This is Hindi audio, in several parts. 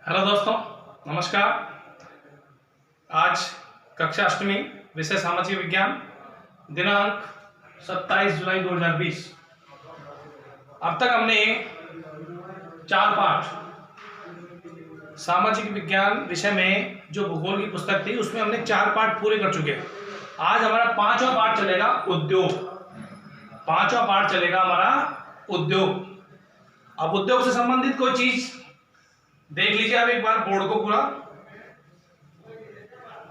हेलो दोस्तों, नमस्कार। आज कक्षा अष्टमी, विषय सामाजिक विज्ञान, दिनांक 27 जुलाई 2020। अब तक हमने 4 पाठ सामाजिक विज्ञान विषय में जो भूगोल की पुस्तक थी उसमें हमने 4 पाठ पूरे कर चुके हैं। आज हमारा 5वां पाठ चलेगा उद्योग। 5वां पाठ चलेगा हमारा उद्योग। अब उद्योग से संबंधित कोई चीज देख लीजिए आप एक बार बोर्ड को पूरा।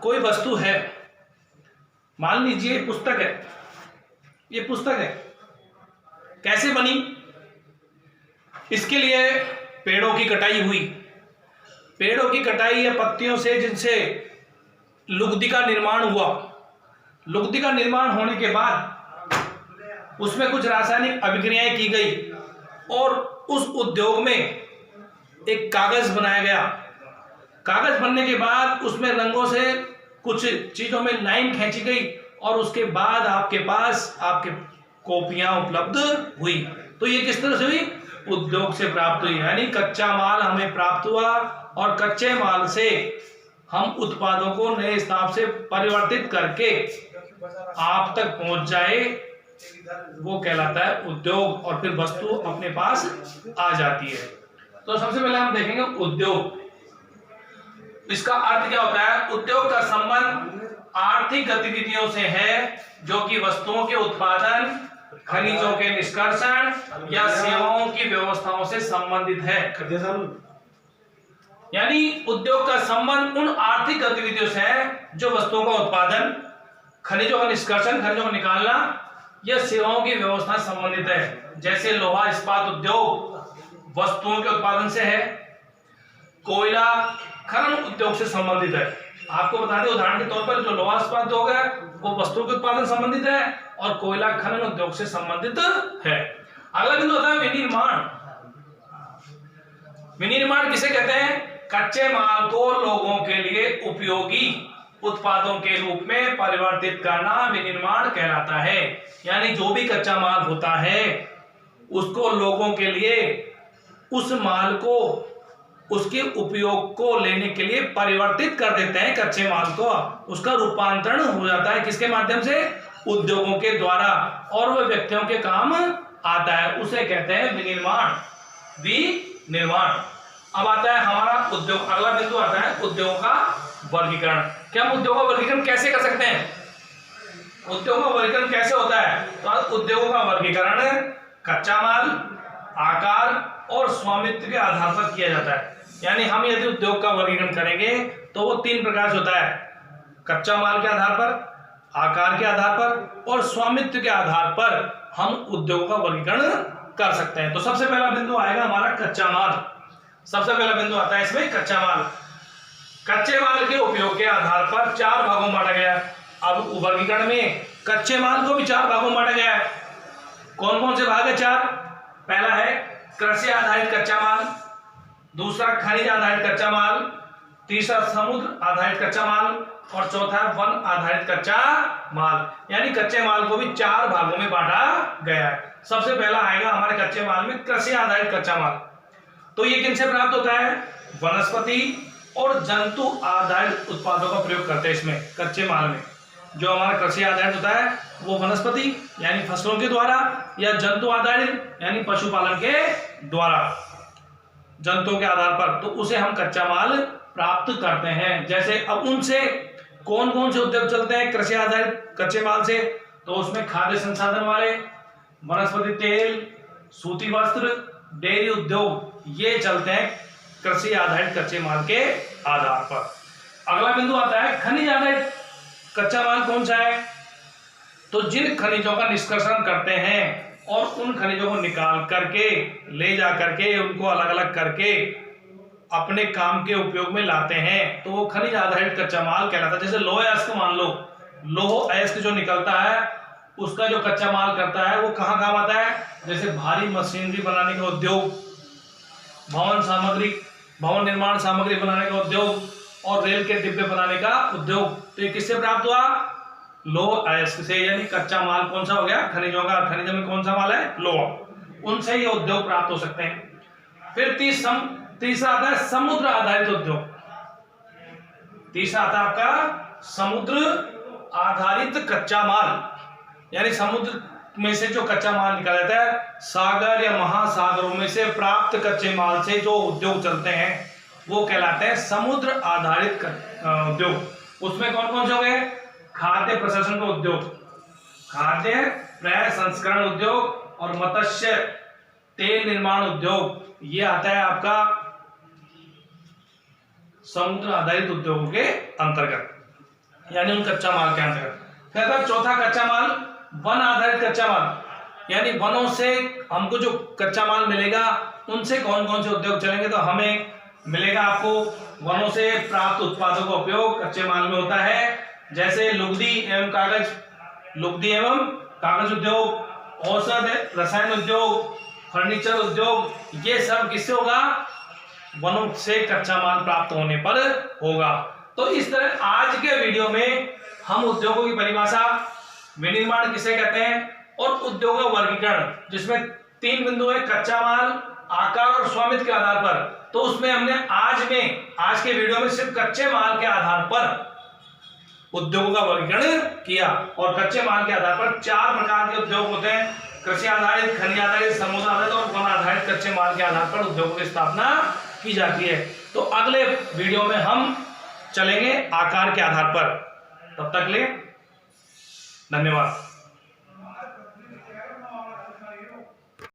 कोई वस्तु है, मान लीजिए पुस्तक है, ये पुस्तक है, कैसे बनी? इसके लिए पेड़ों की कटाई हुई। पेड़ों की कटाई या पत्तियों से जिनसे लुगदी का निर्माण हुआ। लुगदी का निर्माण होने के बाद उसमें कुछ रासायनिक अभिक्रियाएं की गई और उस उद्योग में एक कागज बनाया गया। कागज बनने के बाद उसमें रंगों से कुछ चीजों में लाइन खींची गई और उसके बाद आपके पास आपके कॉपियां उपलब्ध हुई। तो ये किस तरह से हुई? उद्योग से प्राप्त हुई, यानी कच्चा माल हमें प्राप्त हुआ और कच्चे माल से हम उत्पादों को नए हिसाब से परिवर्तित करके आप तक पहुंच जाए, वो कहलाता है उद्योग। और फिर वस्तु अपने पास आ जाती है। तो सबसे पहले हम देखेंगे उद्योग। इसका अर्थ क्या होता है? उद्योग का संबंध आर्थिक गतिविधियों से है जो कि वस्तुओं के उत्पादन, खनिजों के निष्कर्षण या सेवाओं की व्यवस्थाओं से संबंधित है। यानी उद्योग का संबंध उन आर्थिक गतिविधियों से है जो वस्तुओं का उत्पादन, खनिजों का निष्कर्षण, खनिजों को निकालना या सेवाओं की व्यवस्था से संबंधित है। जैसे लोहा इस्पात उद्योग वस्तुओं के उत्पादन से है, कोयला खनन उद्योग से संबंधित है। आपको बता दें उदाहरण के तौर पर जो लोहा इस्पात उद्योग है वो वस्तुओं के उत्पादन संबंधित है और कोयला खनन उद्योग से संबंधित है। अगला बिंदु होता है विनिर्माण। विनिर्माण किसे कहते हैं? कच्चे माल को लोगों के लिए उपयोगी उत्पादों के रूप में परिवर्तित करना विनिर्माण कहलाता है। यानी जो भी कच्चा माल होता है उसको लोगों के लिए, उस माल को उसके उपयोग को लेने के लिए परिवर्तित कर देते हैं। कच्चे माल को उसका रूपांतरण हो जाता है किसके माध्यम से? उद्योगों के द्वारा, और वह व्यक्तियों के काम आता है। उसे कहते हैं विनिर्माण। विनिर्माण। अब आता है हमारा उद्योग। अगला बिंदु आता है उद्योग का वर्गीकरण। क्या हम उद्योग का वर्गीकरण कैसे कर सकते हैं? उद्योग का वर्गीकरण कैसे होता है? तो उद्योगों का वर्गीकरण कच्चा माल, आकार और स्वामित्व के आधार पर किया जाता है। यानी हम यदि उद्योग का वर्गीकरण करेंगे तो वो 3 प्रकार से होता है। कच्चा माल के आधार पर, आकार के आधार पर और स्वामित्व के आधार पर हम उद्योग का वर्गीकरण कर सकते हैं। तो सबसे पहला बिंदु आएगा हमारा कच्चा माल। सबसे पहला बिंदु आता है इसमें कच्चा माल। कच्चे माल के उपयोग के आधार पर 4 भागों में बांटा गया है। अब वर्गीकरण में कच्चे माल को भी 4 भागों में बांटा गया है। कौन कौन से भाग है? 4। पहला है कृषि आधारित कच्चा माल, दूसरा खनिज आधारित कच्चा माल, तीसरा समुद्र आधारित कच्चा माल और चौथा वन आधारित कच्चा माल। यानी कच्चे माल को भी 4 भागों में बांटा गया है। सबसे पहला आएगा हमारे कच्चे माल में कृषि आधारित कच्चा माल। तो ये किनसे प्राप्त होता है? वनस्पति और जंतु आधारित उत्पादों का प्रयोग करते हैं इसमें। कच्चे माल में जो हमारा कृषि आधारित होता है वो वनस्पति यानी फसलों के द्वारा, या जंतु आधारित यानी पशुपालन के द्वारा, जंतुओं के आधार पर, तो उसे हम कच्चा माल प्राप्त करते हैं। जैसे अब उनसे कौन कौन से उद्योग चलते हैं कृषि आधारित कच्चे माल से? तो उसमें खाद्य संसाधन वाले, वनस्पति तेल, सूती वस्त्र, डेयरी उद्योग, ये चलते हैं कृषि आधारित कच्चे माल के आधार पर। अगला बिंदु आता है खनिज आधारित कच्चा माल। कौन सा है? तो जिन खनिजों का निष्कर्षण करते हैं और उन खनिजों को निकाल करके ले जा करके उनको अलग अलग करके अपने काम के उपयोग में लाते हैं, तो वो खनिज आधारित कच्चा माल कहलाता है। जैसे लोह अयस्क मान लो, लोह अयस्क जो निकलता है उसका जो कच्चा माल करता है वो कहाँ काम आता है? जैसे भारी मशीनरी बनाने का उद्योग, भवन सामग्री, भवन निर्माण सामग्री बनाने का उद्योग और रेल के डिब्बे बनाने का उद्योग। तो ये किससे प्राप्त हुआ? लोह अयस्क से। यानी कच्चा माल कौन सा हो गया? खनिजों का। खनिजों में कौन सा माल है? लोह। उनसे ये उद्योग प्राप्त हो सकते हैं। फिर तीसरा आता है समुद्र आधारित उद्योग। तीसरा आता है आपका समुद्र आधारित कच्चा माल, यानी समुद्र में से जो कच्चा माल निकाला जाता है, सागर या महासागरों में से प्राप्त कच्चे माल से जो उद्योग चलते हैं वो कहलाते हैं समुद्र आधारित उद्योग। उसमें कौन कौन से हो गए? खाद्य प्रसंस्करण का उद्योग, खाद्य प्रसंस्करण उद्योग और मत्स्य तेल निर्माण उद्योग, ये आता है आपका समुद्र आधारित उद्योगों के अंतर्गत, यानी उन कच्चा माल के अंतर्गत। फिर आता है चौथा कच्चा माल, वन आधारित कच्चा माल, यानी वनों से हमको जो कच्चा माल मिलेगा उनसे कौन कौन से उद्योग चलेंगे। तो हमें मिलेगा आपको वनों से प्राप्त उत्पादों का उपयोग कच्चे माल में होता है, जैसे लुगदी एवं कागज उद्योग, औषध रसायन उद्योग, फर्नीचर उद्योग, ये सब किससे होगा? वनों से कच्चा माल प्राप्त होने पर होगा। तो इस तरह आज के वीडियो में हम उद्योगों की परिभाषा, विनिर्माण किसे कहते हैं और उद्योग का वर्गीकरण, जिसमें 3 बिंदु है, कच्चा माल, आकार और स्वामित्व के आधार पर। तो उसमें हमने आज के वीडियो में सिर्फ कच्चे माल के आधार पर उद्योगों का वर्गीकरण किया, और कच्चे माल के आधार पर 4 प्रकार के उद्योग होते हैं, कृषि आधारित, खनिज आधारित, समुद्र आधारित और वन आधारित कच्चे माल के आधार पर उद्योगों की स्थापना की जाती है। तो अगले वीडियो में हम चलेंगे आकार के आधार पर। तब तक ले धन्यवाद।